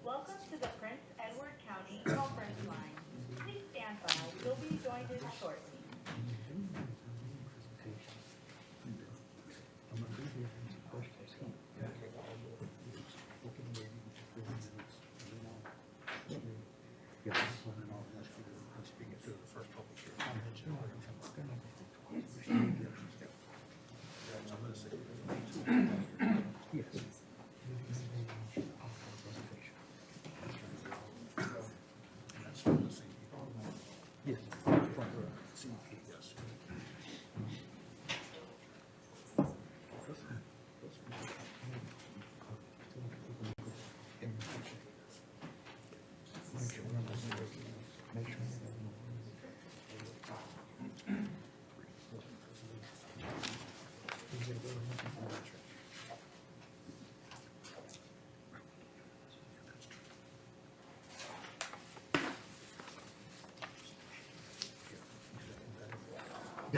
Welcome to the Prince Edward County Conference Line. Please stand by. You'll be joined in shortly.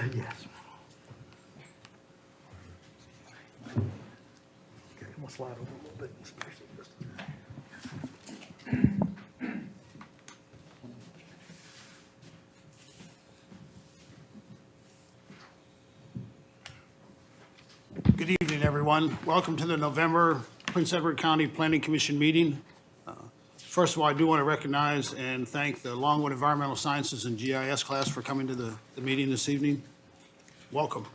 Yes. Okay, I'm gonna slide over a little bit. Good evening, everyone. Welcome to the November Prince Edward County Planning Commission meeting. First of all, I do want to recognize and thank the Longwood Environmental Sciences and GIS class for coming to the meeting this evening. Welcome.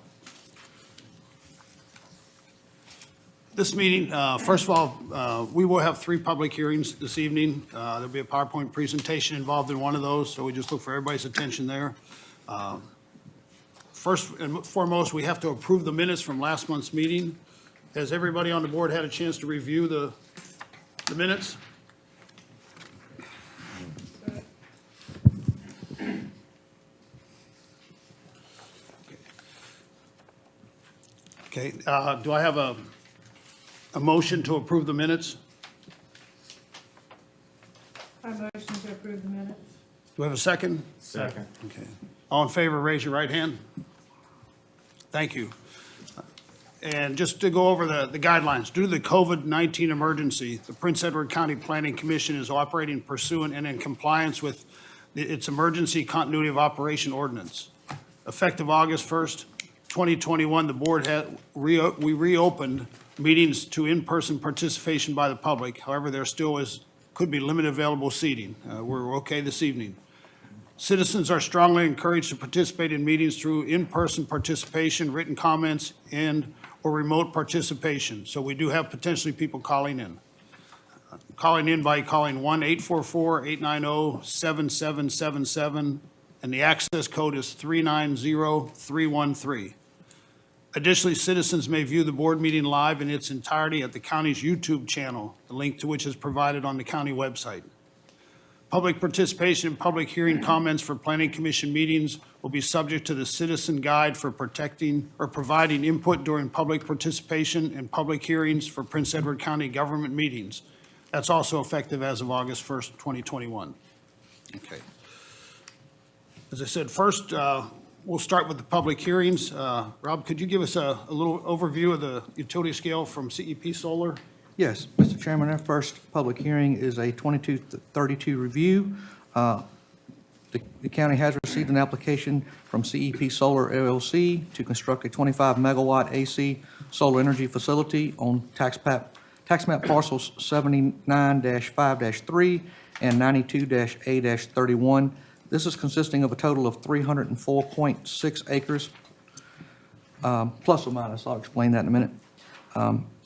This meeting, first of all, we will have 3 public hearings this evening. There'll be a PowerPoint presentation involved in one of those, so we just look for everybody's attention there. First and foremost, we have to approve the minutes from last month's meeting. Has everybody on the board had a chance to review the minutes? Okay, do I have a motion to approve the minutes? I motion to approve the minutes. Do I have a second? Second. Okay. All in favor, raise your right hand. Thank you. And just to go over the guidelines, due to the COVID-19 emergency, the Prince Edward County Planning Commission is operating pursuant and in compliance with its Emergency Continuity of Operation Ordinance. Effective August 1st, 2021, the board we reopened meetings to in-person participation by the public. However, there still could be limited available seating. We're okay this evening. Citizens are strongly encouraged to participate in meetings through in-person participation, written comments, or remote participation. So we do have potentially people calling in. Calling in by calling 1-844-890-7777, and the access code is 390313. Additionally, citizens may view the board meeting live in its entirety at the county's YouTube channel, the link to which is provided on the county website. Public participation and public hearing comments for planning commission meetings will be subject to the citizen guide for protecting or providing input during public participation and public hearings for Prince Edward County government meetings. That's also effective as of August 1st, 2021. Okay. As I said, first, we'll start with the public hearings. Rob, could you give us a little overview of the utility scale from CEP Solar? Yes, Mr. Chairman, our first public hearing is a 2232 review. The county has received an application from CEP Solar LLC to construct a 25 megawatt AC solar energy facility on tax map parcels 79-5-3 and 92-A-31. This is consisting of a total of 304.6 acres, plus or minus. I'll explain that in a minute.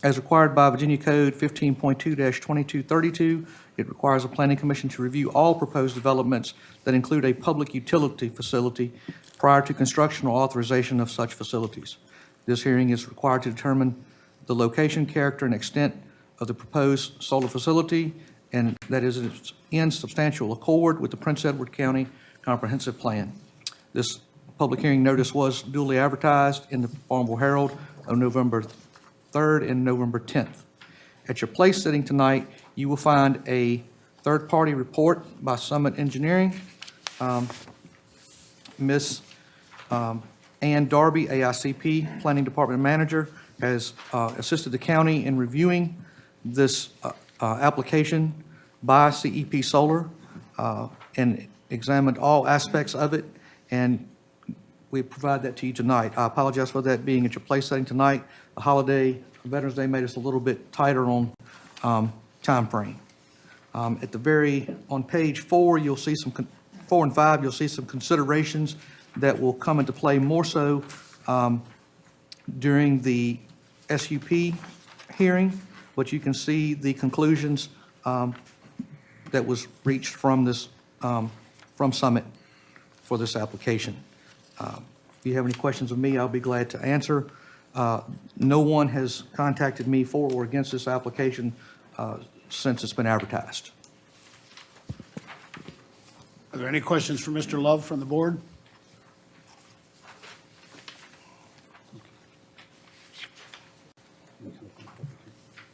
As required by Virginia Code 15.2-2232, it requires the Planning Commission to review all proposed developments that include a public utility facility prior to construction or authorization of such facilities. This hearing is required to determine the location, character, and extent of the proposed solar facility, and that is in substantial accord with the Prince Edward County Comprehensive Plan. This public hearing notice was duly advertised in the Farmville Herald on November 3rd and November 10th. At your place sitting tonight, you will find a third-party report by Summit Engineering. Ms. Ann Darby, AICP, Planning Department Manager, has assisted the county in reviewing this application by CEP Solar and examined all aspects of it, and we provide that to you tonight. I apologize for that being at your place setting tonight. The holiday, Veterans Day, made us a little bit tighter on timeframe. On page 4, you'll see 4 and 5, you'll see some considerations that will come into play more so during the SUP hearing, but you can see the conclusions that was reached from this, from Summit for this application. If you have any questions of me, I'll be glad to answer. No one has contacted me for or against this application since it's been advertised. Are there any questions for Mr. Love from the board?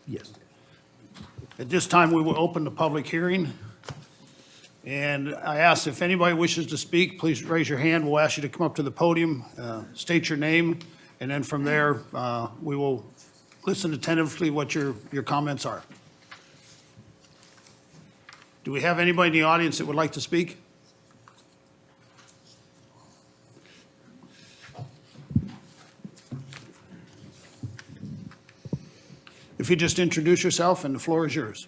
Yes. At this time, we will open the public hearing. And I ask if anybody wishes to speak, please raise your hand. We'll ask you to come up to the podium, state your name, and then from there, we will listen attentively what your comments are. Do we have anybody in the audience that would like to speak? If you just introduce yourself, and the floor is yours.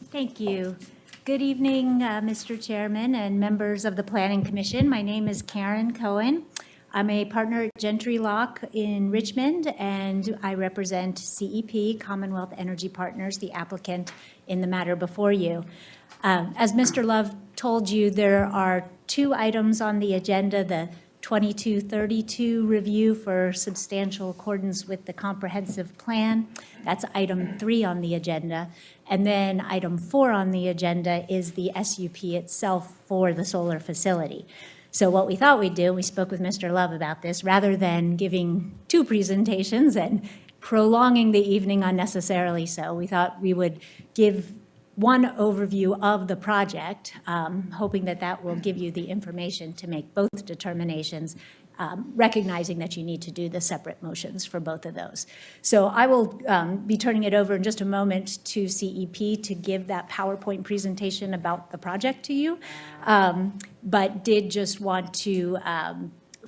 Thank you. Good evening, Mr. Chairman and members of the Planning Commission. My name is Karen Cohen. I'm a partner at Gentry Lock in Richmond, and I represent CEP, Commonwealth Energy Partners, the applicant in the matter before you. As Mr. Love told you, there are 2 items on the agenda, the 2232 review for substantial accordance with the comprehensive plan. That's item 3 on the agenda. And then item 4 on the agenda is the SUP itself for the solar facility. So what we thought we'd do, we spoke with Mr. Love about this, rather than giving 2 presentations and prolonging the evening unnecessarily so, we thought we would give one overview of the project, hoping that that will give you the information to make both determinations, recognizing that you need to do the separate motions for both of those. So I will be turning it over in just a moment to CEP to give that PowerPoint presentation about the project to you, but did just want to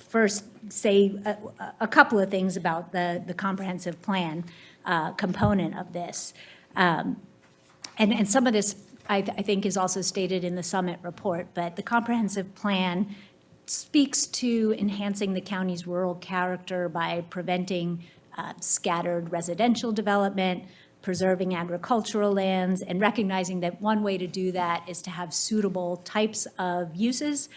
first say a couple of things about the comprehensive plan component of this. And some of this, I think, is also stated in the Summit report, but the comprehensive plan speaks to enhancing the county's rural character by preventing scattered residential development, preserving agricultural lands, and recognizing that one way to do that is to have suitable types of uses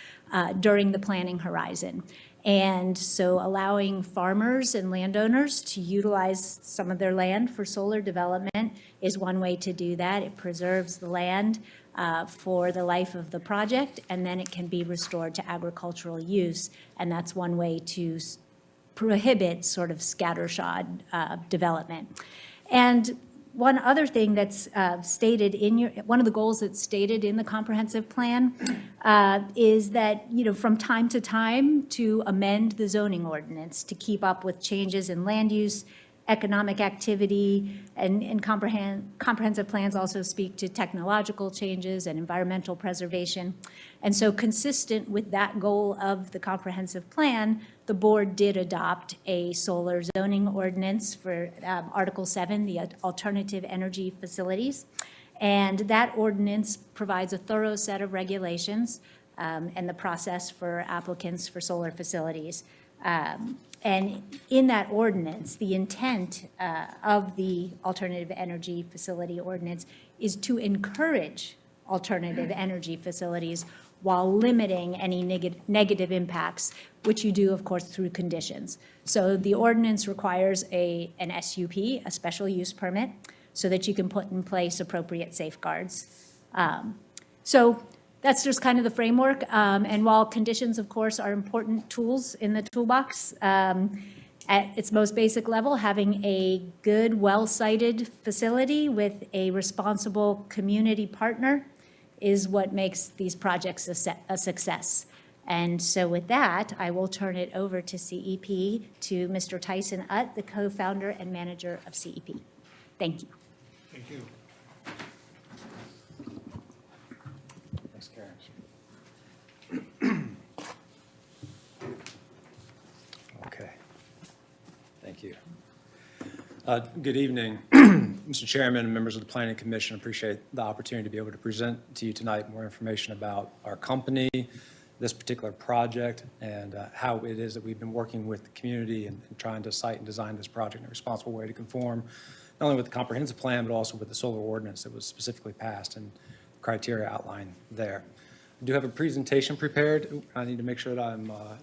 during the planning horizon. And so allowing farmers and landowners to utilize some of their land for solar development is one way to do that. It preserves the land for the life of the project, and then it can be restored to agricultural use. And that's one way to prohibit sort of scattershot development. And one other thing that's stated in one of the goals that's stated in the comprehensive plan is that, from time to time to amend the zoning ordinance to keep up with changes in land use, economic activity, and comprehensive plans also speak to technological changes and environmental preservation. And so consistent with that goal of the comprehensive plan, the board did adopt a solar zoning ordinance for Article 7, the alternative energy facilities. And that ordinance provides a thorough set of regulations and the process for applicants for solar facilities. And in that ordinance, the intent of the alternative energy facility ordinance is to encourage alternative energy facilities while limiting any negative impacts, which you do, of course, through conditions. So the ordinance requires an SUP, a special use permit, so that you can put in place appropriate safeguards. So that's just kind of the framework. And while conditions, of course, are important tools in the toolbox, at its most basic level, having a good, well-sited facility with a responsible community partner is what makes these projects a success. And so with that, I will turn it over to CEP, to Mr. Tyson Utt, the co-founder and manager of CEP. Thank you. Thank you. Thanks, Karen. Okay. Thank you. Good evening, Mr. Chairman and members of the Planning Commission. Appreciate the opportunity to be able to present to you tonight more information about our company, this particular project, and how it is that we've been working with the community and trying to site and design this project in a responsible way to conform not only with the comprehensive plan, but also with the solar ordinance that was specifically passed and criteria outlined there. I do have a presentation prepared. Ooh, I need to make sure that I'm going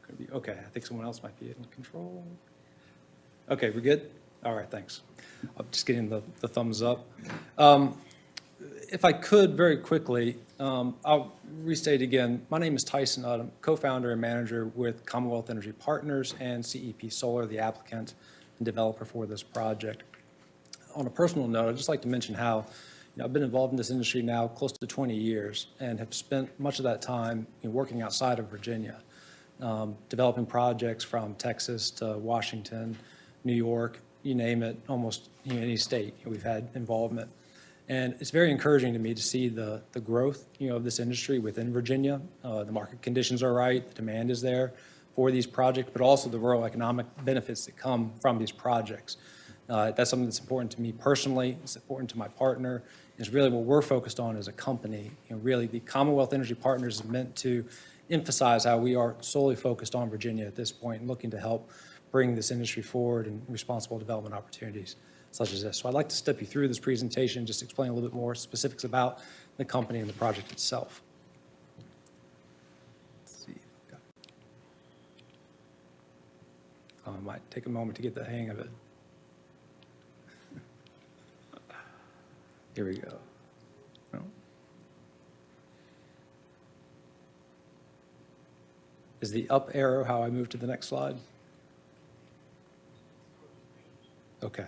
to be, okay, I think someone else might be in control. Okay, we're good? All right, thanks. I'm just getting the thumbs up. If I could, very quickly, I'll restate again. My name is Tyson Udd. I'm co-founder and manager with Commonwealth Energy Partners and CEP Solar, the applicant and developer for this project. On a personal note, I'd just like to mention how I've been involved in this industry now close to 20 years and have spent much of that time working outside of Virginia, developing projects from Texas to Washington, New York, you name it, almost any state we've had involvement. And it's very encouraging to me to see the growth of this industry within Virginia. The market conditions are right, the demand is there for these projects, but also the rural economic benefits that come from these projects. That's something that's important to me personally. It's important to my partner. It's really what we're focused on as a company. Really, the Commonwealth Energy Partners is meant to emphasize how we are solely focused on Virginia at this point and looking to help bring this industry forward and responsible development opportunities such as this. So I'd like to step you through this presentation, just explain a little bit more specifics about the company and the project itself. Let's see. Oh, it might take a moment to get the hang of it. Here we go. No. Is the up arrow how I move to the next slide? Okay.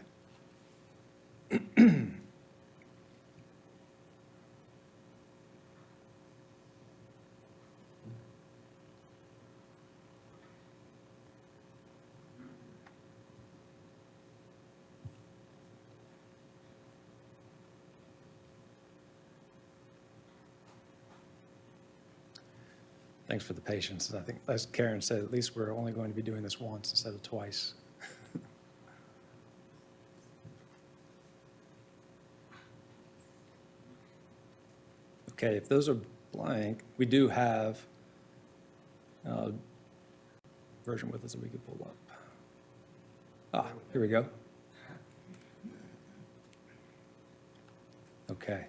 Thanks for the patience. I think, as Karen said, at least we're only going to be doing this once instead of twice. Okay, if those are blank, we do have a version with us that we could pull up. Ah, here we go. Okay.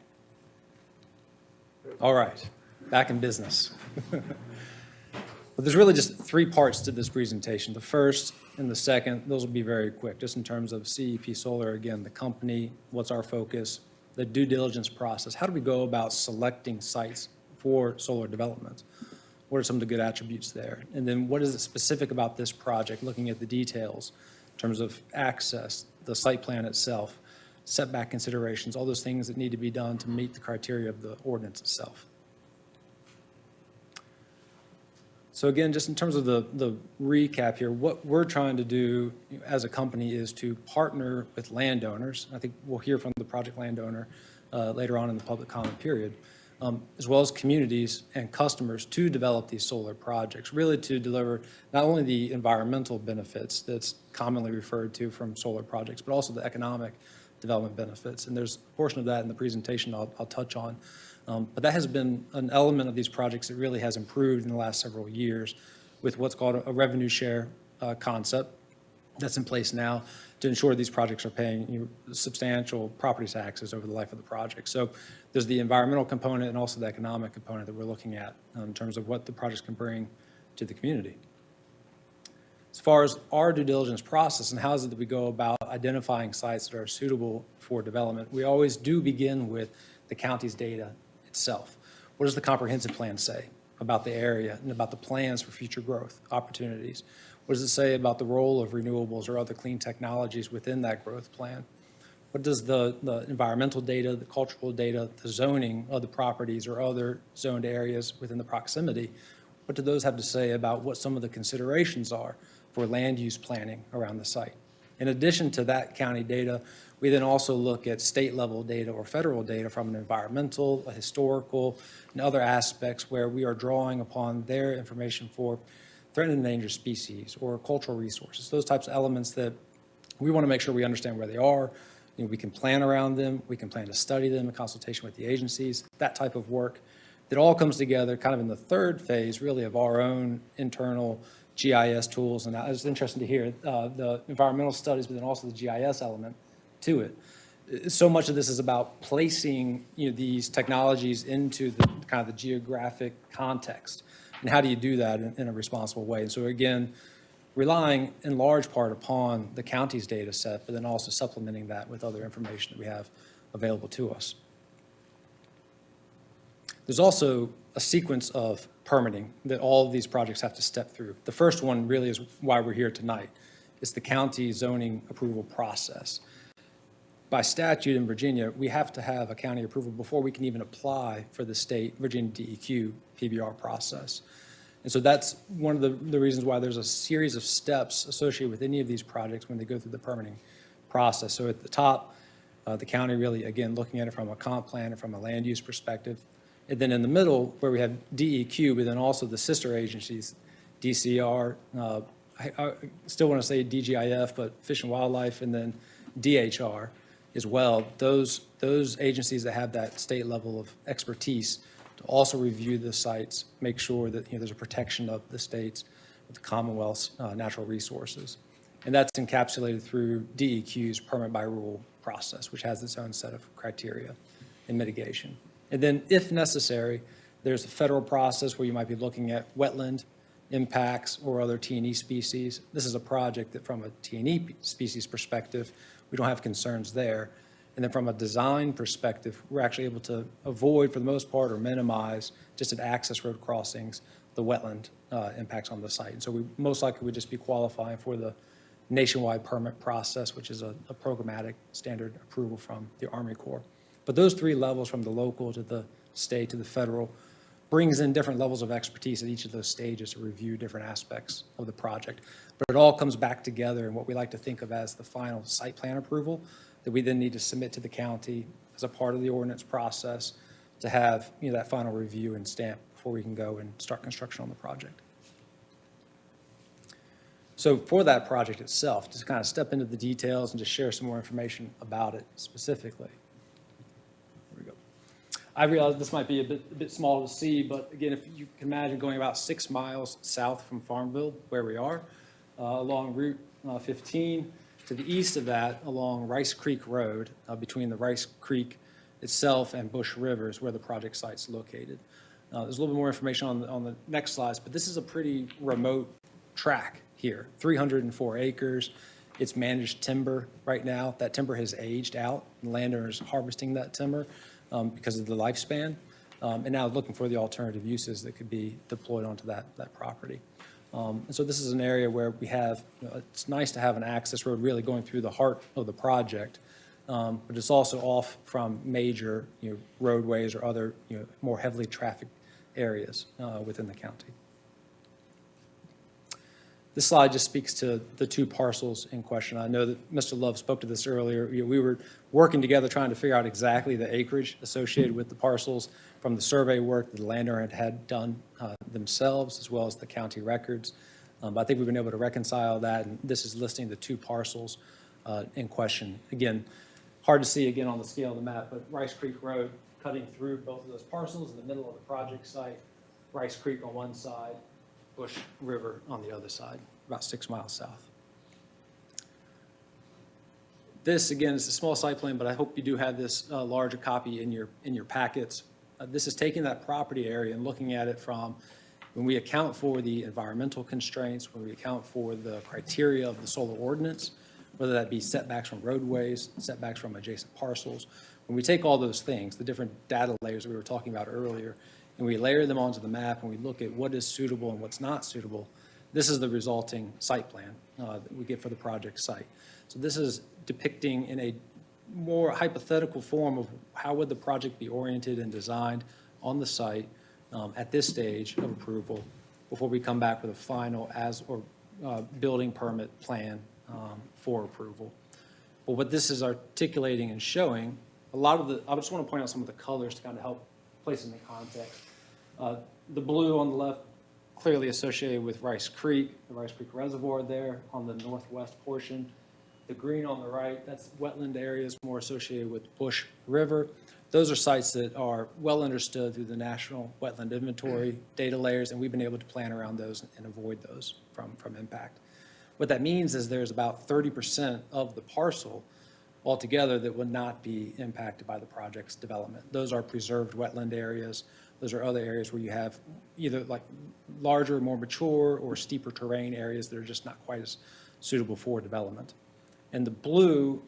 All right, back in business. But there's really just three parts to this presentation. The first and the second, those will be very quick, just in terms of CEP Solar, again, the company, what's our focus, the due diligence process. How do we go about selecting sites for solar development? What are some of the good attributes there? And then what is it specific about this project, looking at the details in terms of access, the site plan itself, setback considerations, all those things that need to be done to meet the criteria of the ordinance itself. So again, just in terms of the recap here, what we're trying to do as a company is to partner with landowners. I think we'll hear from the project landowner later on in the public comment period, as well as communities and customers to develop these solar projects, really to deliver not only the environmental benefits that's commonly referred to from solar projects, but also the economic development benefits. And there's a portion of that in the presentation I'll touch on. But that has been an element of these projects that really has improved in the last several years with what's called a revenue share concept that's in place now to ensure these projects are paying substantial property taxes over the life of the project. So there's the environmental component and also the economic component that we're looking at in terms of what the projects can bring to the community. As far as our due diligence process and how is it that we go about identifying sites that are suitable for development, we always do begin with the county's data itself. What does the comprehensive plan say about the area and about the plans for future growth opportunities? What does it say about the role of renewables or other clean technologies within that growth plan? What does the environmental data, the cultural data, the zoning of the properties or other zoned areas within the proximity, what do those have to say about what some of the considerations are for land use planning around the site? In addition to that county data, we then also look at state-level data or federal data from an environmental, a historical, and other aspects where we are drawing upon their information for threatened and endangered species or cultural resources, those types of elements that we want to make sure we understand where they are. We can plan around them. We can plan to study them in consultation with the agencies, that type of work. That all comes together kind of in the third phase, really, of our own internal GIS tools. And it was interesting to hear the environmental studies, but then also the GIS element to it. So much of this is about placing these technologies into the kind of the geographic context. And how do you do that in a responsible way? And so again, relying in large part upon the county's data set, but then also supplementing that with other information that we have available to us. There's also a sequence of permitting that all of these projects have to step through. The first one really is why we're here tonight. It's the county zoning approval process. By statute in Virginia, we have to have a county approval before we can even apply for the state Virginia DEQ PBR process. And so that's one of the reasons why there's a series of steps associated with any of these projects when they go through the permitting process. So at the top, the county really, again, looking at it from a comp plan and from a land use perspective. And then in the middle, where we have DEQ, but then also the sister agencies, DCR, I still want to say DGIF, but Fish and Wildlife, and then DHR as well. Those agencies that have that state level of expertise to also review the sites, make sure that there's a protection of the states, the Commonwealth's natural resources. And that's encapsulated through DEQ's permit by rule process, which has its own set of criteria and mitigation. And then, if necessary, there's a federal process where you might be looking at wetland impacts or other T&E species. This is a project that from a T&E species perspective, we don't have concerns there. And then from a design perspective, we're actually able to avoid, for the most part, or minimize, just at access road crossings, the wetland impacts on the site. And so we most likely would just be qualifying for the nationwide permit process, which is a programmatic standard approval from the Army Corps. But those three levels, from the local to the state to the federal, brings in different levels of expertise at each of those stages to review different aspects of the project. But it all comes back together in what we like to think of as the final site plan approval that we then need to submit to the county as a part of the ordinance process to have that final review and stamp before we can go and start construction on the project. So for that project itself, just kind of step into the details and just share some more information about it specifically. I realize this might be a bit small to see, but again, if you can imagine going about 6 miles south from Farmville, where we are, along Route 15, to the east of that, along Rice Creek Road, between the Rice Creek itself and Bush Rivers, where the project site's located. There's a little bit more information on the next slides, but this is a pretty remote track here, 304 acres. It's managed timber right now. That timber has aged out, and landowners harvesting that timber because of the lifespan, and now looking for the alternative uses that could be deployed onto that property. And so this is an area where we have, it's nice to have an access road really going through the heart of the project, but it's also off from major roadways or other more heavily trafficked areas within the county. This slide just speaks to the 2 parcels in question. I know that Mr. Love spoke to this earlier. We were working together trying to figure out exactly the acreage associated with the parcels from the survey work that the landowner had done themselves, as well as the county records. But I think we've been able to reconcile that, and this is listing the 2 parcels in question. Again, hard to see again on the scale of the map, but Rice Creek Road cutting through both of those parcels in the middle of the project site, Rice Creek on one side, Bush River on the other side, about 6 miles south. This, again, is a small site plan, but I hope you do have this larger copy in your packets. This is taking that property area and looking at it from when we account for the environmental constraints, when we account for the criteria of the solar ordinance, whether that be setbacks from roadways, setbacks from adjacent parcels. When we take all those things, the different data layers that we were talking about earlier, and we layer them onto the map and we look at what is suitable and what's not suitable, this is the resulting site plan that we get for the project site. So this is depicting in a more hypothetical form of how would the project be oriented and designed on the site at this stage of approval before we come back with a final building permit plan for approval. But what this is articulating and showing, I just want to point out some of the colors to kind of help place it in context. The blue on the left, clearly associated with Rice Creek, the Rice Creek Reservoir there on the northwest portion. The green on the right, that's wetland areas more associated with Bush River. Those are sites that are well understood through the National Wetland Inventory data layers, and we've been able to plan around those and avoid those from impact. What that means is there's about 30% of the parcel altogether that would not be impacted by the project's development. Those are preserved wetland areas. Those are other areas where you have either like larger, more mature, or steeper terrain areas that are just not quite as suitable for development. And the blue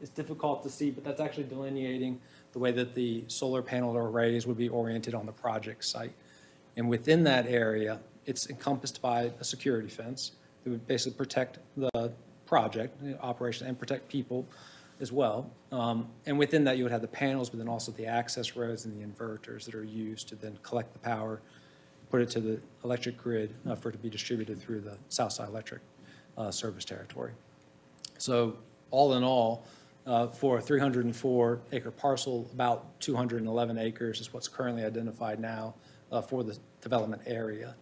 is difficult to see, but that's actually delineating the way that the solar panel arrays would be oriented on the project site. And within that area, it's encompassed by a security fence that would basically protect the project operation and protect people as well. And within that, you would have the panels, but then also the access roads and the inverters that are used to then collect the power, put it to the electric grid for it to be distributed through the Southside Electric service territory. So all in all, for a 304-acre parcel, about 211 acres is what's currently identified now for the development area.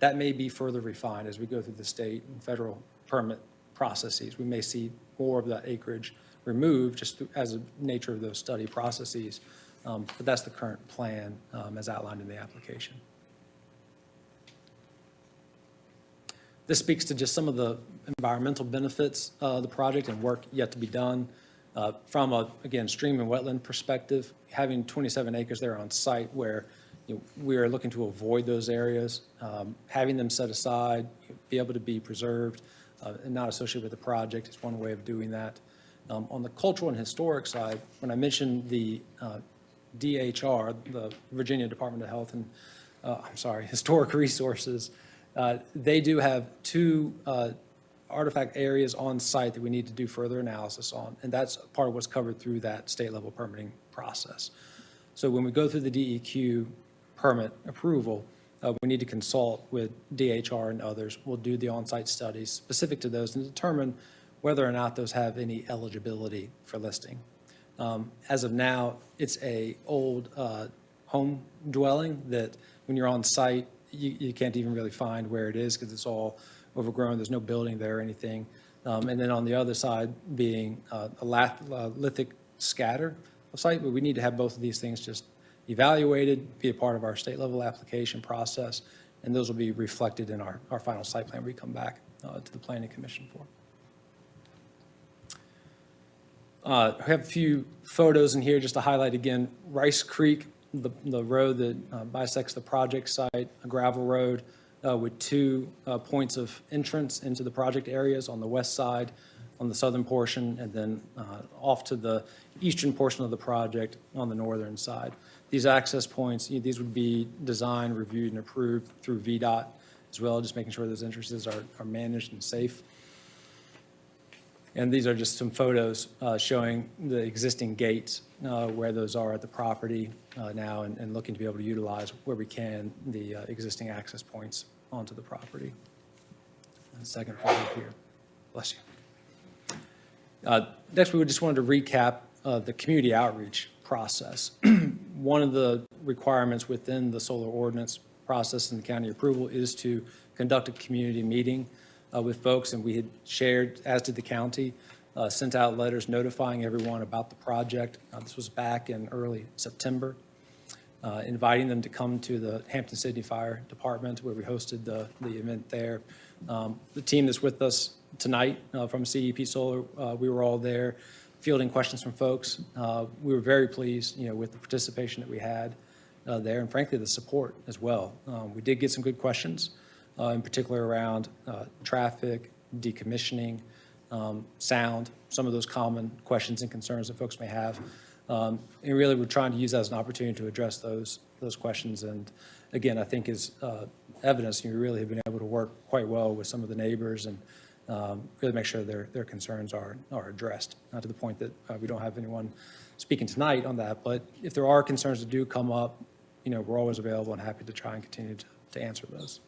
That may be further refined as we go through the state and federal permit processes. We may see more of that acreage removed just as a nature of those study processes, but that's the current plan as outlined in the application. This speaks to just some of the environmental benefits of the project and work yet to be done. From a, again, stream and wetland perspective, having 27 acres there on site where we are looking to avoid those areas, having them set aside, be able to be preserved and not associated with the project is one way of doing that. On the cultural and historic side, when I mentioned the DHR, the Virginia Department of Health and, Historic Resources, they do have two artifact areas on site that we need to do further analysis on, and that's part of what's covered through that state-level permitting process. So when we go through the DEQ permit approval, we need to consult with DHR and others. We'll do the on-site studies specific to those and determine whether or not those have any eligibility for listing. As of now, it's a old home dwelling that when you're on site, you can't even really find where it is because it's all overgrown. There's no building there or anything. And then on the other side being a lithic scatter of site, but we need to have both of these things just evaluated, be a part of our state level application process, and those will be reflected in our final site plan we come back to the Planning Commission for. I have a few photos in here just to highlight again, Rice Creek, the road that bisects the project site, a gravel road with two points of entrance into the project areas on the west side, on the southern portion, and then off to the eastern portion of the project on the northern side. These access points, these would be designed, reviewed, and approved through VDOT as well, just making sure those entrances are managed and safe. And these are just some photos showing the existing gates where those are at the property now and looking to be able to utilize where we can the existing access points onto the property. And second photo here. Bless you. Next, we just wanted to recap the community outreach process. One of the requirements within the solar ordinance process and the county approval is to conduct a community meeting with folks, and we had shared, as did the county, sent out letters notifying everyone about the project. This was back in early September, inviting them to come to the Hampton-Sydney Fire Department where we hosted the event there. The team that's with us tonight from CEP Solar, we were all there fielding questions from folks. We were very pleased, with the participation that we had there, and frankly, the support as well. We did get some good questions, in particular around traffic, decommissioning, sound, some of those common questions and concerns that folks may have. And really, we're trying to use that as an opportunity to address those questions. And again, I think is evidence, we really have been able to work quite well with some of the neighbors and really make sure their concerns are addressed, not to the point that we don't have anyone speaking tonight on that. But if there are concerns that do come up, we're always available and happy to try and continue to answer those.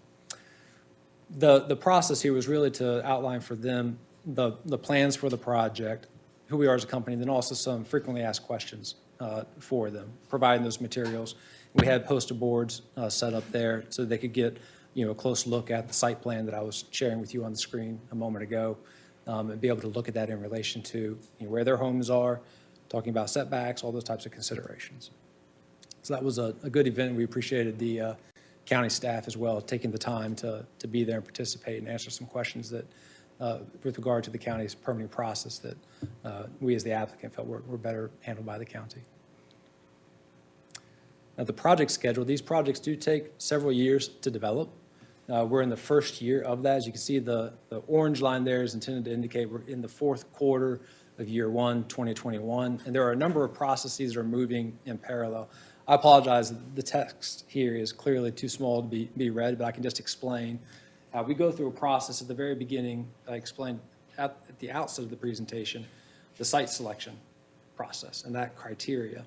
The process here was really to outline for them the plans for the project, who we are as a company, then also some frequently asked questions for them, providing those materials. We had poster boards set up there so they could get, a close look at the site plan that I was sharing with you on the screen a moment ago, and be able to look at that in relation to where their homes are, talking about setbacks, all those types of considerations. So that was a good event. We appreciated the county staff as well, taking the time to be there and participate and answer some questions that, with regard to the county's permitting process, that we as the applicant felt were better handled by the county. Now, the project schedule, these projects do take several years to develop. We're in the first year of that. As you can see, the orange line there is intended to indicate we're in the fourth quarter of year 1, 2021. And there are a number of processes that are moving in parallel. I apologize, the text here is clearly too small to be read, but I can just explain. We go through a process at the very beginning. I explained at the outset of the presentation, the site selection process and that criteria.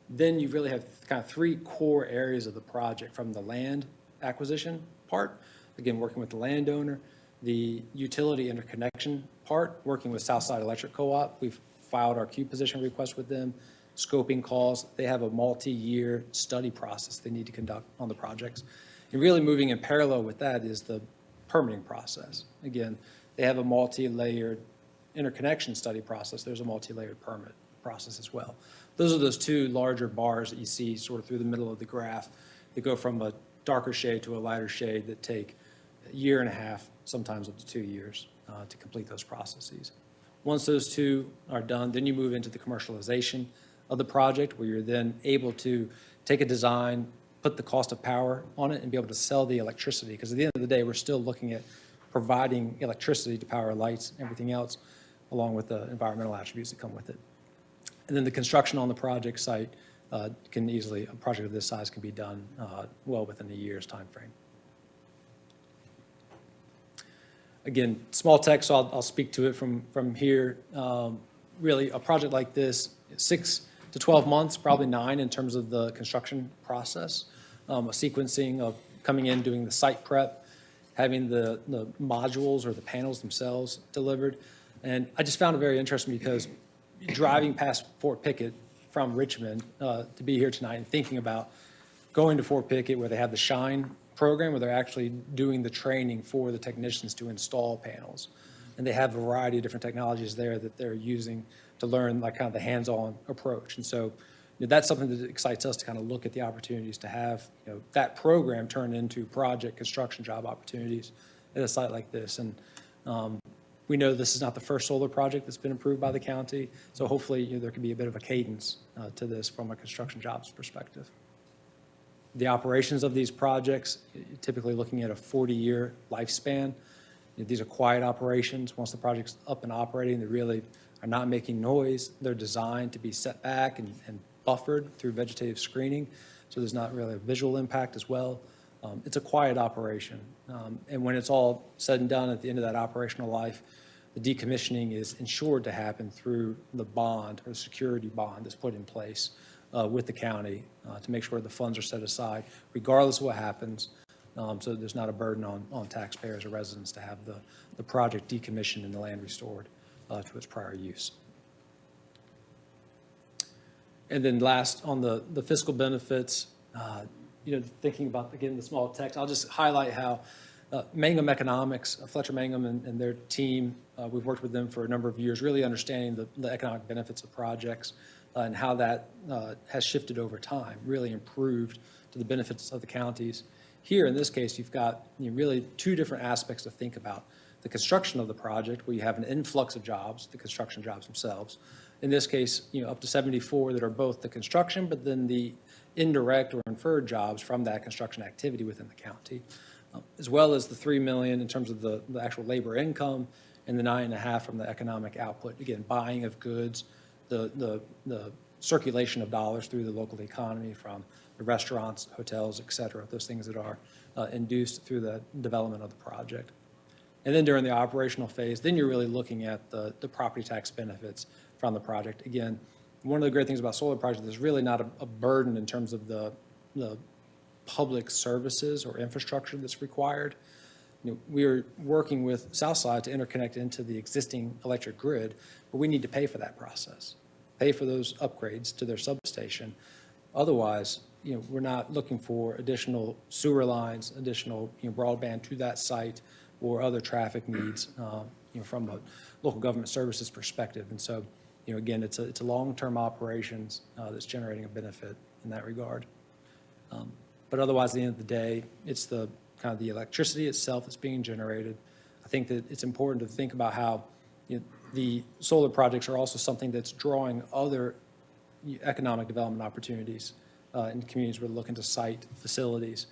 Then you really have kind of three core areas of the project, from the land acquisition part, again, working with the landowner, the utility interconnection part, working with Southside Electric Co-op. We've filed our queue position request with them, scoping calls. They have a multi-year study process they need to conduct on the projects. And really moving in parallel with that is the permitting process. Again, they have a multi-layered interconnection study process. There's a multi-layered permit process as well. Those are those two larger bars that you see sort of through the middle of the graph that go from a darker shade to a lighter shade that take a year and a half, sometimes up to 2 years to complete those processes. Once those two are done, then you move into the commercialization of the project, where you're then able to take a design, put the cost of power on it, and be able to sell the electricity. Because at the end of the day, we're still looking at providing electricity to power lights and everything else, along with the environmental attributes that come with it. And then the construction on the project site a project of this size can be done well within a year's time frame. Again, small text, so I'll speak to it from here. Really, a project like this, 6 to 12 months, probably 9 in terms of the construction process, a sequencing of coming in, doing the site prep, having the modules or the panels themselves delivered. And I just found it very interesting because driving past Fort Pickett from Richmond to be here tonight and thinking about going to Fort Pickett, where they have the SHINE program, where they're actually doing the training for the technicians to install panels. And they have a variety of different technologies there that they're using to learn like kind of the hands-on approach. And so that's something that excites us to kind of look at the opportunities to have that program turn into project construction job opportunities at a site like this. And we know this is not the first solar project that's been approved by the county, so hopefully there can be a bit of a cadence to this from a construction jobs perspective. The operations of these projects, typically looking at a 40-year lifespan. These are quiet operations. Once the project's up and operating, they really are not making noise. They're designed to be set back and buffered through vegetative screening, so there's not really a visual impact as well. It's a quiet operation. And when it's all said and done at the end of that operational life, the decommissioning is ensured to happen through the bond or security bond that's put in place with the county to make sure the funds are set aside regardless of what happens, so there's not a burden on taxpayers or residents to have the project decommissioned and the land restored to its prior use. And then last, on the fiscal benefits, thinking about, again, the small text, I'll just highlight how Mangum Economics, Fletcher Mangum and their team, we've worked with them for a number of years, really understanding the economic benefits of projects and how that has shifted over time, really improved to the benefits of the counties. Here, in this case, you've got really two different aspects to think about. The construction of the project, where you have an influx of jobs, the construction jobs themselves. In this case, up to 74 that are both the construction, but then the indirect or inferred jobs from that construction activity within the county, as well as the $3 million in terms of the actual labor income and the 9.5 from the economic output. Again, buying of goods, the circulation of dollars through the local economy from the restaurants, hotels, et cetera, those things that are induced through the development of the project. And then during the operational phase, then you're really looking at the property tax benefits from the project. Again, one of the great things about solar projects is really not a burden in terms of the public services or infrastructure that's required. we are working with Southside to interconnect into the existing electric grid, but we need to pay for that process, pay for those upgrades to their substation. Otherwise, we're not looking for additional sewer lines, additional, broadband to that site or other traffic needs, from a local government services perspective. And so, again, it's a long-term operations that's generating a benefit in that regard. But otherwise, at the end of the day, it's the kind of the electricity itself that's being generated. I think that it's important to think about how the solar projects are also something that's drawing other economic development opportunities in communities we're looking to site facilities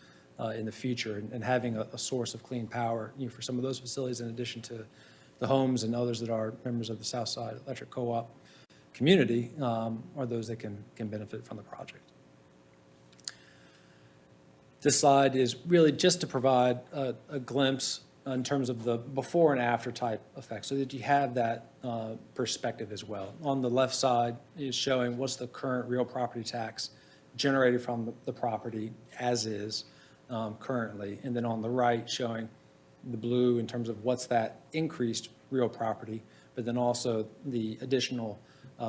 in the future, and having a source of clean power for some of those facilities, in addition to the homes and others that are members of the Southside Electric Co-op community, are those that can benefit from the project. This slide is really just to provide a glimpse in terms of the before and after type effect, so that you have that perspective as well. On the left side is showing what's the current real property tax generated from the property as is currently, and then on the right showing the blue in terms of what's that increased real property, but then also the additional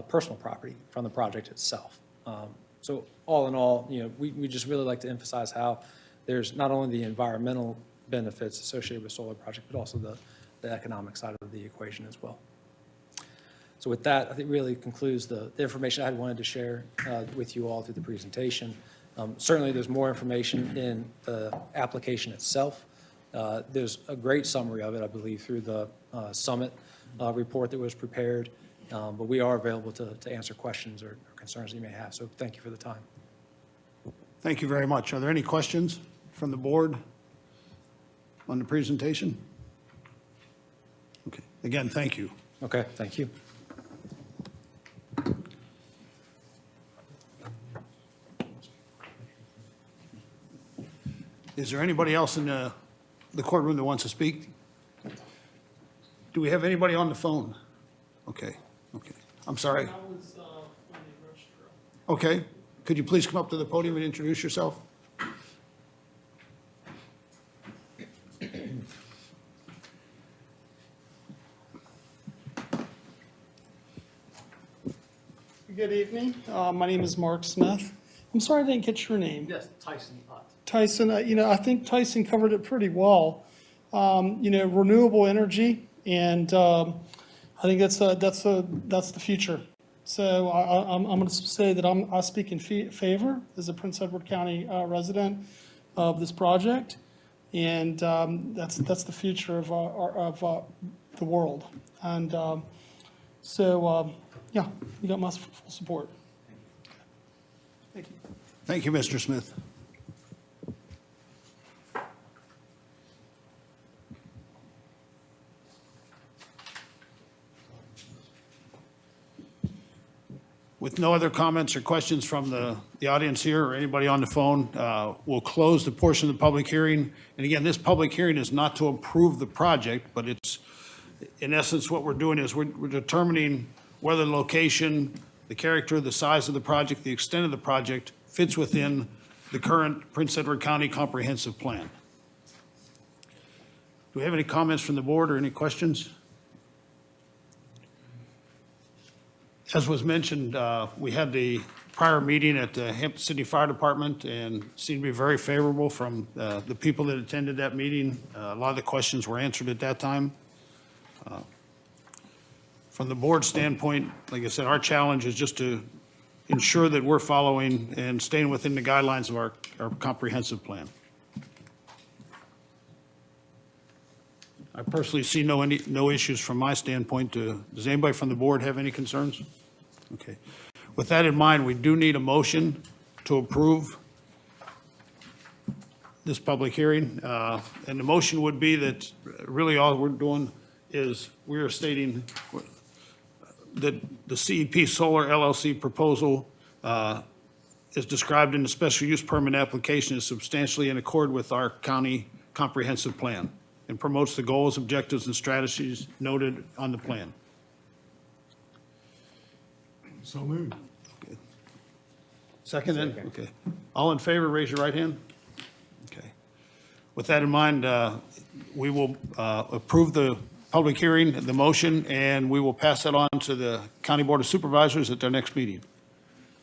personal property from the project itself. So all in all, we just really like to emphasize how there's not only the environmental benefits associated with solar project, but also the economic side of the equation as well. So with that, I think really concludes the information I had wanted to share with you all through the presentation. Certainly, there's more information in the application itself. There's a great summary of it, I believe, through the summit report that was prepared. But we are available to answer questions or concerns you may have. So thank you for the time. Thank you very much. Are there any questions from the board on the presentation? Okay. Again, thank you. Okay, thank you. Is there anybody else in the courtroom that wants to speak? Do we have anybody on the phone? Okay, okay. I'm sorry. Okay. Could you please come up to the podium and introduce yourself? Good evening. My name is Mark Smith. I'm sorry I didn't get your name. Yes, Tyson. Tyson, I think Tyson covered it pretty well. Renewable energy, and I think that's the future. So I'm going to say that I speak in favor as a Prince Edward County resident of this project, and that's the future of the world. And yeah, you got my full support. Thank you. Thank you, Mr. Smith. With no other comments or questions from the audience here or anybody on the phone, we'll close the portion of the public hearing. And again, this public hearing is not to approve the project, but it's, in essence, what we're doing is we're determining whether the location, the character, the size of the project, the extent of the project fits within the current Prince Edward County Comprehensive Plan. Do we have any comments from the board or any questions? As was mentioned, we had the prior meeting at the Hampton City Fire Department and seemed to be very favorable from the people that attended that meeting. A lot of the questions were answered at that time. From the board standpoint, like I said, our challenge is just to ensure that we're following and staying within the guidelines of our comprehensive plan. I personally see no issues from my standpoint. Does anybody from the board have any concerns? Okay. With that in mind, we do need a motion to approve this public hearing. And the motion would be that really all we're doing is we are stating that the CEP Solar LLC proposal is described in the special use permit application is substantially in accord with our county comprehensive plan and promotes the goals, objectives, and strategies noted on the plan. So moved. Okay. Second then? Okay. All in favor, raise your right hand. Okay. With that in mind, we will approve the public hearing, the motion, and we will pass that on to the County Board of Supervisors at their next meeting.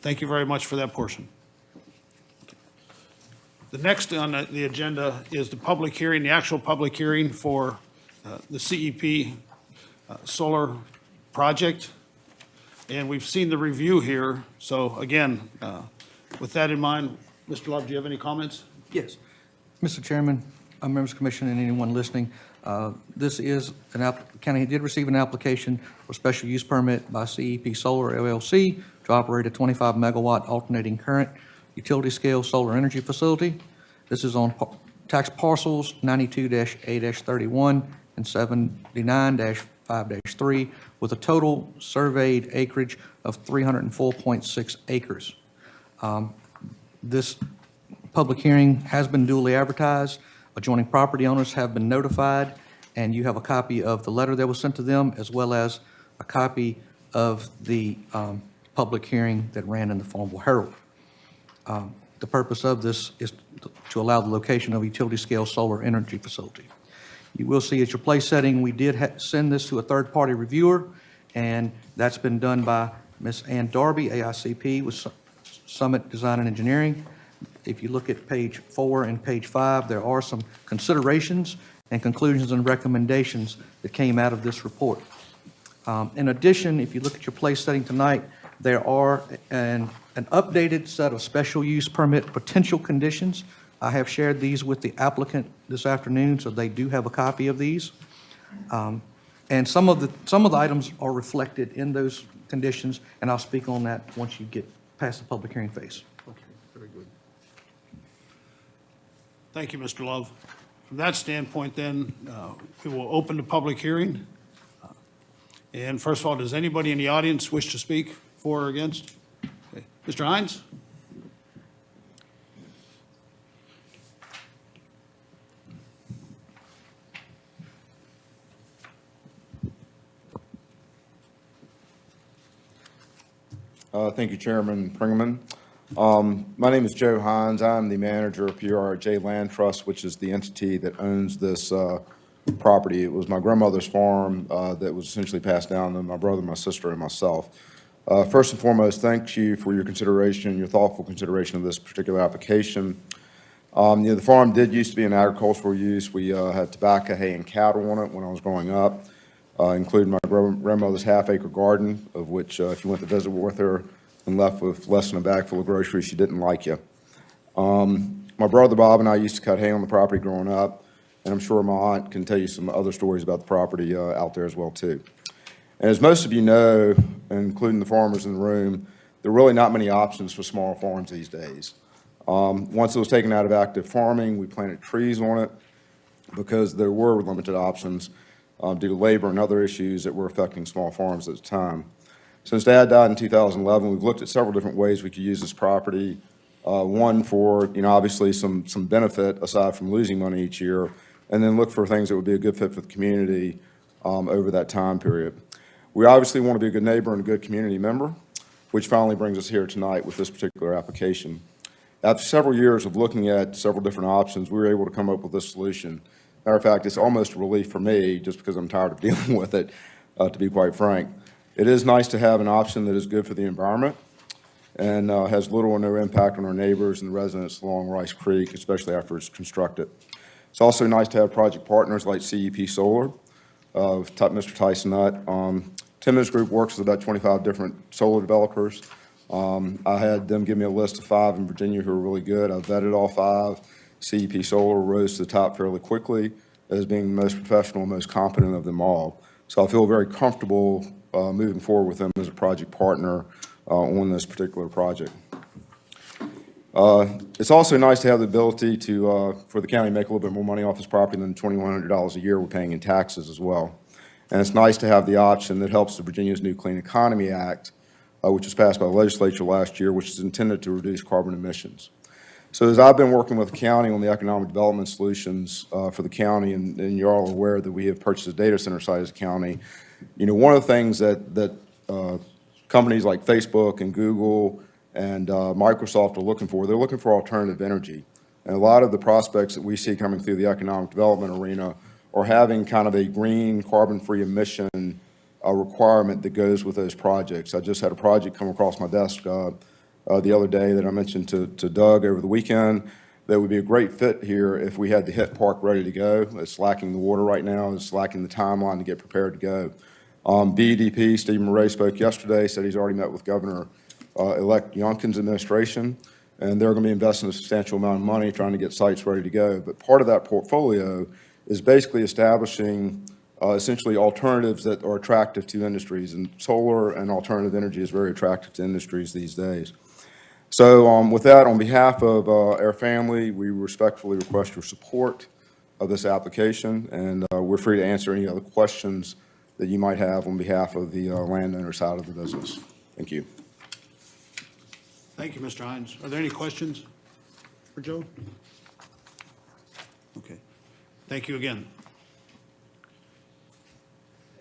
Thank you very much for that portion. The next on the agenda is the public hearing, the actual public hearing for the CEP solar project. And we've seen the review here. So again, with that in mind, Mr. Love, do you have any comments? Yes. Mr. Chairman, members of the commission, and anyone listening, this is county did receive an application for special use permit by CEP Solar LLC to operate a 25 megawatt alternating current utility scale solar energy facility. This is on tax parcels 92-A-31 and 79-5-3 with a total surveyed acreage of 304.6 acres. This public hearing has been duly advertised. Adjoining property owners have been notified, and you have a copy of the letter that was sent to them, as well as a copy of the public hearing that ran in the Farmville Herald. The purpose of this is to allow the location of a utility-scale solar energy facility. You will see at your place setting, we did send this to a third-party reviewer, and that's been done by Ms. Ann Darby, AICP, with Summit Design and Engineering. If you look at page 4 and page 5, there are some considerations and conclusions and recommendations that came out of this report. In addition, if you look at your place setting tonight, there are an updated set of special use permit potential conditions. I have shared these with the applicant this afternoon, so they do have a copy of these. And some of the items are reflected in those conditions, and I'll speak on that once you get past the public hearing phase. Okay, very good. Thank you, Mr. Love. From that standpoint, then, we will open the public hearing. And first of all, does anybody in the audience wish to speak for or against? Okay. Mr. Hines? Thank you, Chairman Pringerman. My name is Joe Hines. I'm the manager of PRJ Land Trust, which is the entity that owns this property. It was my grandmother's farm that was essentially passed down to my brother, my sister, and myself. First and foremost, thank you for your consideration, your thoughtful consideration of this particular application. The farm did used to be an agricultural use. We had tobacco, hay, and cattle on it when I was growing up, including my grandmother's half-acre garden, of which if you went to visit with her and left with less than a bag full of groceries, she didn't like you. My brother Bob and I used to cut hay on the property growing up, and I'm sure my aunt can tell you some other stories about the property out there as well, too. And as most of you know, including the farmers in the room, there are really not many options for small farms these days. Once it was taken out of active farming, we planted trees on it because there were limited options due to labor and other issues that were affecting small farms at the time. Since Dad died in 2011, we've looked at several different ways we could use this property. One for, obviously some benefit aside from losing money each year, and then look for things that would be a good fit for the community over that time period. We obviously want to be a good neighbor and a good community member, which finally brings us here tonight with this particular application. After several years of looking at several different options, we were able to come up with this solution. Matter of fact, it's almost a relief for me, just because I'm tired of dealing with it, to be quite frank. It is nice to have an option that is good for the environment and has little or no impact on our neighbors and the residents along Rice Creek, especially after it's constructed. It's also nice to have project partners like CEP Solar, Mr. Tyson Nutt. Timmons Group works with about 25 different solar developers. I had them give me a list of 5 in Virginia who are really good. I vetted all 5. CEP Solar rose to the top fairly quickly as being the most professional and most competent of them all. So I feel very comfortable moving forward with them as a project partner on this particular project. It's also nice to have the ability to, for the county to make a little bit more money off this property than $2,100 a year we're paying in taxes as well. And it's nice to have the option that helps the Virginia's new Clean Economy Act, which was passed by the legislature last year, which is intended to reduce carbon emissions. So as I've been working with the county on the economic development solutions for the county, and you're all aware that we have purchased a data center site as a county, one of the things that companies like Facebook and Google and Microsoft are looking for, they're looking for alternative energy. And a lot of the prospects that we see coming through the economic development arena are having kind of a green, carbon-free emission requirement that goes with those projects. I just had a project come across my desk the other day that I mentioned to Doug over the weekend that would be a great fit here if we had the HIT Park ready to go. It's lacking the water right now. It's lacking the timeline to get prepared to go. BEDP, Stephen Murray spoke yesterday, said he's already met with Governor-elect Youngkin's administration, and they're going to be investing a substantial amount of money trying to get sites ready to go. But part of that portfolio is basically establishing essentially alternatives that are attractive to industries, and solar and alternative energy is very attractive to industries these days. So with that, on behalf of our family, we respectfully request your support of this application, and we're free to answer any other questions that you might have on behalf of the landowner side of the business. Thank you. Thank you, Mr. Hines. Are there any questions for Joe? Okay. Thank you again.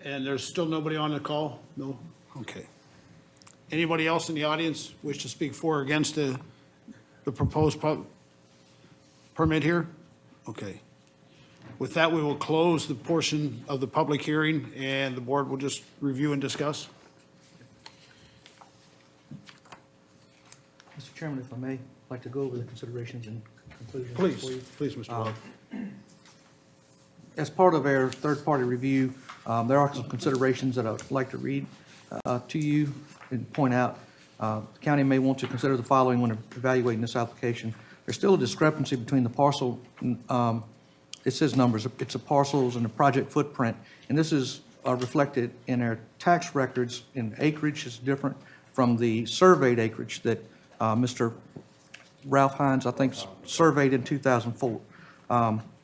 And there's still nobody on the call? No? Okay. Anybody else in the audience wish to speak for or against the proposed permit here? Okay. With that, we will close the portion of the public hearing, and the board will just review and discuss. Mr. Chairman, if I may, I'd like to go over the considerations and conclusions for you. Please, Mr. Love. As part of our third-party review, there are some considerations that I'd like to read to you and point out. The county may want to consider the following when evaluating this application. There's still a discrepancy between the parcel, it says numbers, it's the parcels and the project footprint, and this is reflected in our tax records, and acreage is different from the surveyed acreage that Mr. Ralph Hines, I think, surveyed in 2004.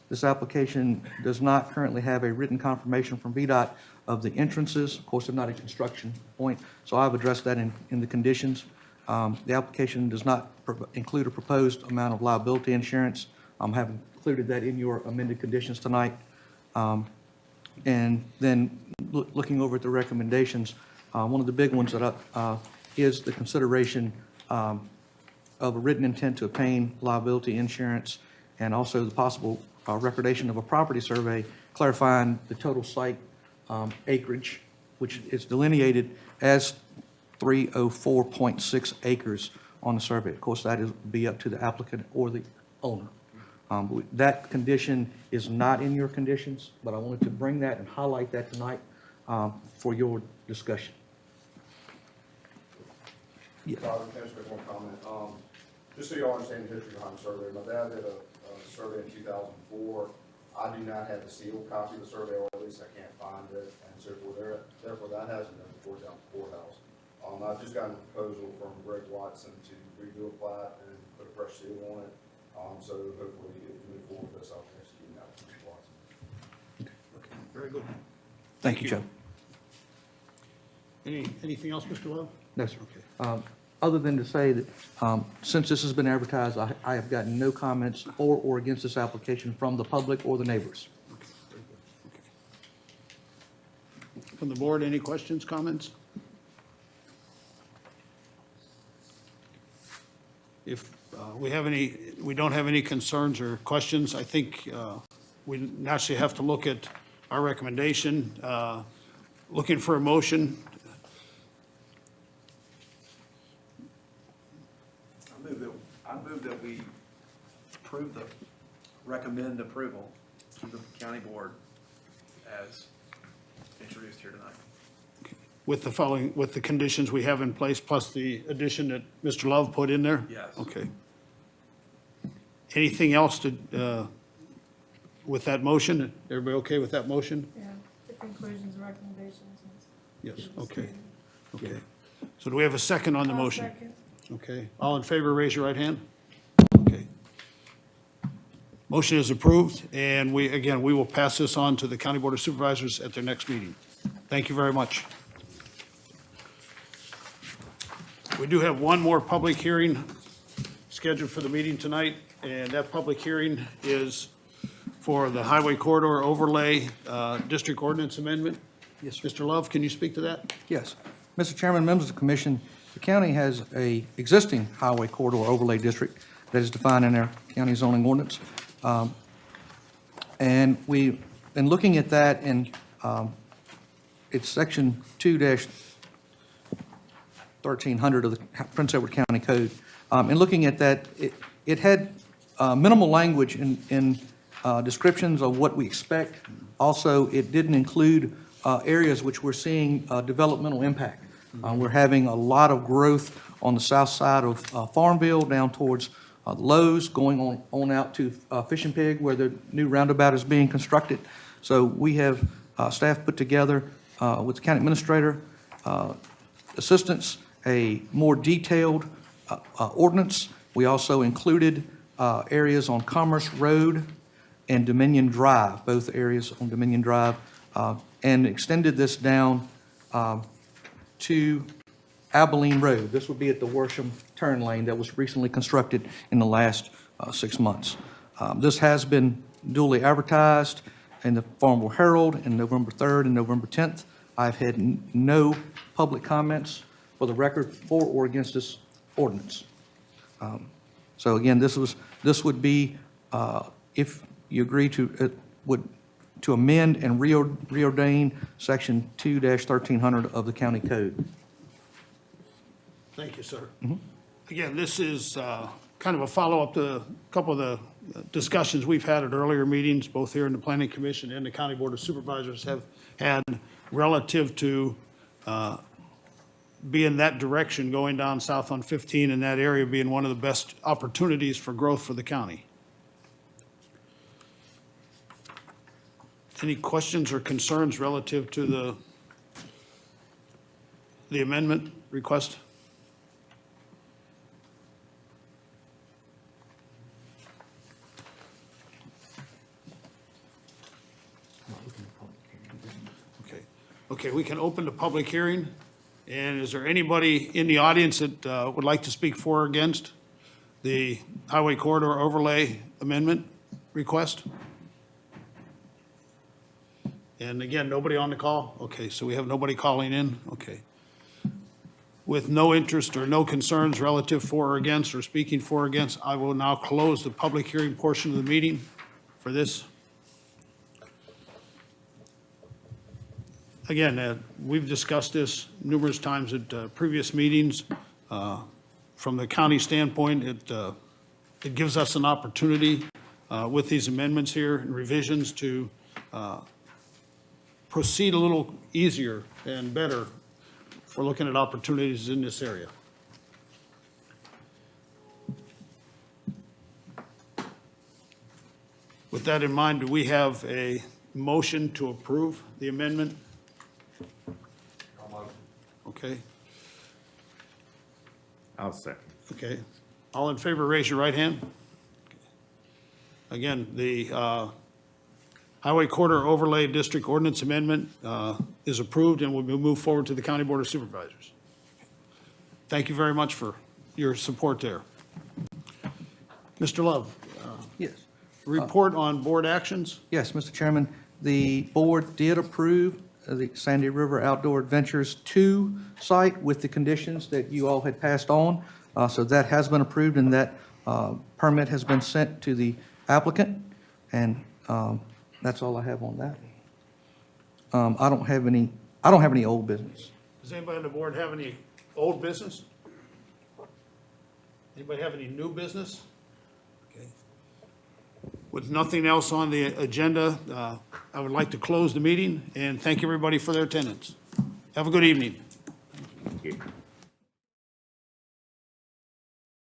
This application does not currently have a written confirmation from VDOT of the entrances. Of course, they're not a construction point, so I've addressed that in the conditions. The application does not include a proposed amount of liability insurance. I have included that in your amended conditions tonight. And then looking over at the recommendations, one of the big ones that is the consideration of a written intent to obtain liability insurance, and also the possible recordation of a property survey clarifying the total site acreage, which is delineated as 304.6 acres on the survey. Of course, that is be up to the applicant or the owner. That condition is not in your conditions, but I wanted to bring that and highlight that tonight for your discussion. Can I just make one comment? Just so you all understand the history behind the survey, my dad did a survey in 2004. I do not have the sealed copy of the survey, or at least I can't find it, and so therefore that hasn't been reported down to the courthouse. I've just gotten a proposal from Greg Watson to redo a plat and put a fresh seal on it. So hopefully, if we move forward with this, I'll execute that with Mr. Watson. Okay, very good. Thank you, Joe. Anything else, Mr. Love? No, sir. Okay. Other than to say that since this has been advertised, I have gotten no comments for or against this application from the public or the neighbors. Okay, very good. Okay. From the board, any questions, comments? If we don't have any concerns or questions, I think we naturally have to look at our recommendation. Looking for a motion. I move that we recommend approval to the county board as introduced here tonight. With the conditions we have in place, plus the addition that Mr. Love put in there? Yes. Okay. Anything else with that motion? Everybody okay with that motion? Yeah, the conclusions, recommendations. Yes, okay. Okay. So do we have a second on the I'll motion? second. Okay. All in favor, raise your right hand. Okay. Motion is approved, and we will pass this on to the County Board of Supervisors at their next meeting. Thank you very much. We do have one more public hearing scheduled for the meeting tonight, and that public hearing is for the Highway Corridor Overlay District Ordinance Amendment. Yes, sir. Mr. Love, can you speak to that? Yes. Mr. Chairman, members of the commission, the county has a existing highway corridor overlay district that is defined in our county zoning ordinance. And in looking at that, and it's section 2-1300 of the Prince Edward County Code. In looking at that, it had minimal language in descriptions of what we expect. Also, it didn't include areas which we're seeing developmental impact. We're having a lot of growth on the south side of Farmville down towards Lowe's, going on out to Fishing Pig, where the new roundabout is being constructed. So we have staff put together with the county administrator, assistants, a more detailed ordinance. We also included areas on Commerce Road and Dominion Drive, both areas on Dominion Drive, and extended this down to Abilene Road. This would be at the Worsham turn lane that was recently constructed in the last 6 months. This has been duly advertised in the Farmville Herald in November 3rd and November 10th. I've had no public comments for the record for or against this ordinance. So again, this would be, if you agree to amend and reordain section 2-1300 of the county code. Thank you, sir. Again, this is kind of a follow-up to a couple of the discussions we've had at earlier meetings, both here in the Planning Commission and the County Board of Supervisors have had relative to be in that direction, going down south on 15, and that area being one of the best opportunities for growth for the county. Any questions or concerns relative to the amendment request? Okay, we can open the public hearing. And is there anybody in the audience that would like to speak for or against the Highway Corridor Overlay Amendment request? And again, nobody on the call? Okay, so we have nobody calling in? Okay. With no interest or no concerns relative for or against or speaking for or against, I will now close the public hearing portion of the meeting for this. Again, we've discussed this numerous times at previous meetings. From the county standpoint, it gives us an opportunity with these amendments here and revisions to proceed a little easier and better for looking at opportunities in this area. With that in mind, do we have a motion to approve the amendment? Okay. I'll second. Okay. All in favor, raise your right hand. Again, the Highway Corridor Overlay District Ordinance Amendment is approved and will be moved forward to the County Board of Supervisors. Thank you very much for your support there. Mr. Love, Yes. report on board actions. Yes, Mr. Chairman, the board did approve the Sandy River Outdoor Adventures 2 site with the conditions that you all had passed on. So that has been approved, and that permit has been sent to the applicant, and that's all I have on that. I don't have any old business. Does anybody on the board have any old business? Anybody have any new business? Okay. With nothing else on the agenda, I would like to close the meeting and thank everybody for their attendance. Have a good evening. Thank you.